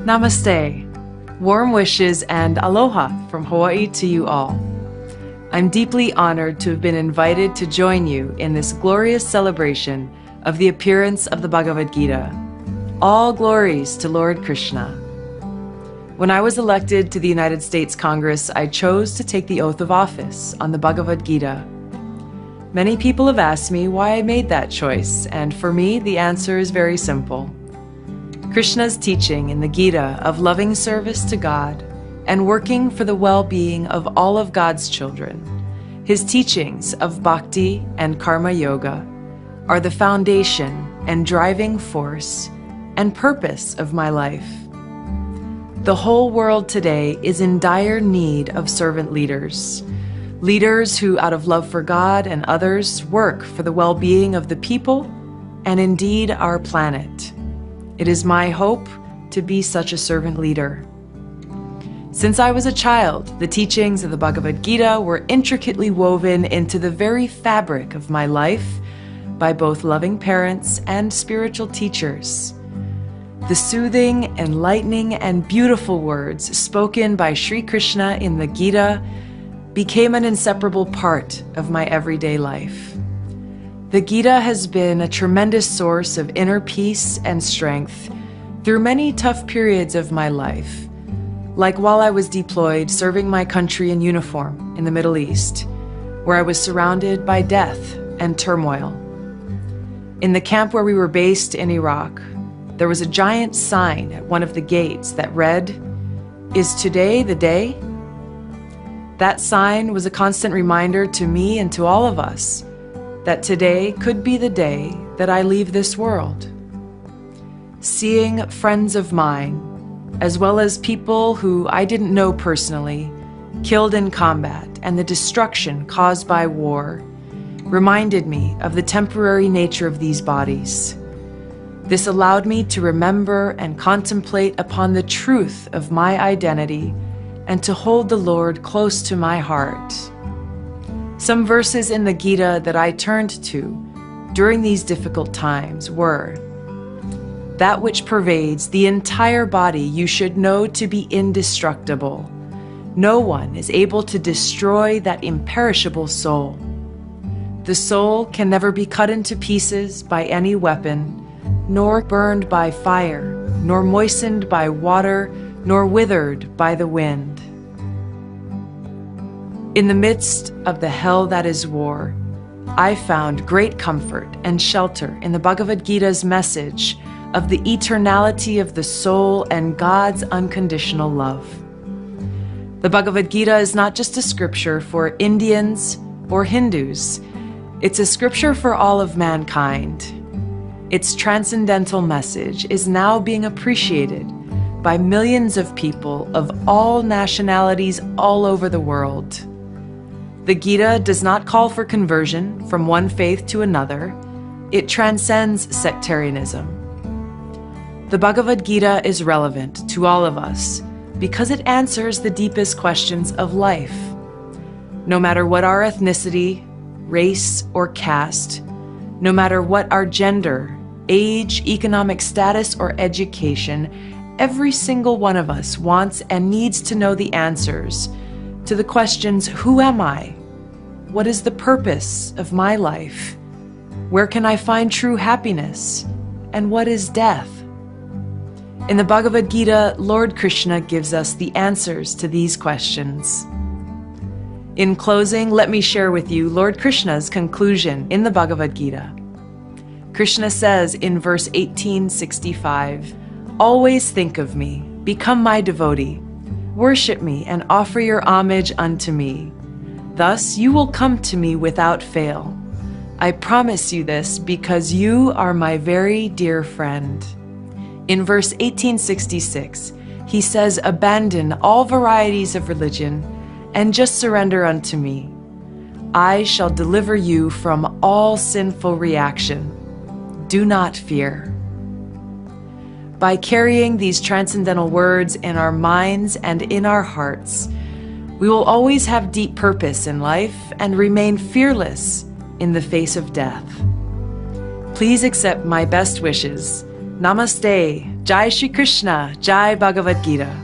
Namaste. Warm wishes and aloha from Hawaii to you all. I'm deeply honored to have been invited to join you in this glorious celebration of the appearance of the Bhagavad Gita. All glories to Lord Krishna. When I was elected to the United States Congress, I chose to take the oath of office on the Bhagavad Gita. Many people have asked me why I made that choice, and for me, the answer is very simple. Krishna's teaching in the Gita of loving service to God and working for the well-being of all of God's children, his teachings of bhakti and karma yoga, are the foundation and driving force and purpose of my life. The whole world today is in dire need of servant leaders. Leaders who, out of love for God and others, work for the well-being of the people and indeed our planet. It is my hope to be such a servant leader. Since I was a child, the teachings of the Bhagavad Gita were intricately woven into the very fabric of my life by both loving parents and spiritual teachers. The soothing, enlightening, and beautiful words spoken by Sri Krishna in the Gita became an inseparable part of my everyday life. The Gita has been a tremendous source of inner peace and strength through many tough periods of my life, like while I was deployed serving my country in uniform in the Middle East, where I was surrounded by death and turmoil. In the camp where we were based in Iraq, there was a giant sign at one of the gates that read, "Is today the day?" That sign was a constant reminder to me and to all of us that today could be the day that I leave this world. Seeing friends of mine, as well as people who I didn't know personally, killed in combat and the destruction caused by war, reminded me of the temporary nature of these bodies. This allowed me to remember and contemplate upon the truth of my identity and to hold the Lord close to my heart. Some verses in the Gita that I turned to during these difficult times were, "That which pervades the entire body you should know to be indestructible. No one is able to destroy that imperishable soul. The soul can never be cut into pieces by any weapon, nor burned by fire, nor moistened by water, nor withered by the wind." In the midst of the hell that is war, I found great comfort and shelter in the Bhagavad Gita's message of the eternality of the soul and God's unconditional love. The Bhagavad Gita is not just a scripture for Indians or Hindus. It's a scripture for all of mankind. Its transcendental message is now being appreciated by millions of people of all nationalities all over the world. The Gita does not call for conversion from one faith to another. It transcends sectarianism. The Bhagavad Gita is relevant to all of us because it answers the deepest questions of life. No matter what our ethnicity, race, or caste, no matter what our gender, age, economic status, or education, every single one of us wants and needs to know the answers to the questions, who am I? What is the purpose of my life? Where can I find true happiness? And what is death? In the Bhagavad Gita, Lord Krishna gives us the answers to these questions. In closing, let me share with you Lord Krishna's conclusion in the Bhagavad Gita. Krishna says in verse 1865, "Always think of me, become my devotee, worship me and offer your homage unto me. Thus you will come to me without fail. I promise you this because you are my very dear friend." In verse 1866, he says, "Abandon all varieties of religion and just surrender unto me. I shall deliver you from all sinful reaction. Do not fear." By carrying these transcendental words in our minds and in our hearts, we will always have deep purpose in life and remain fearless in the face of death. Please accept my best wishes. Namaste. Jai Shri Krishna, Jai Bhagavad Gita.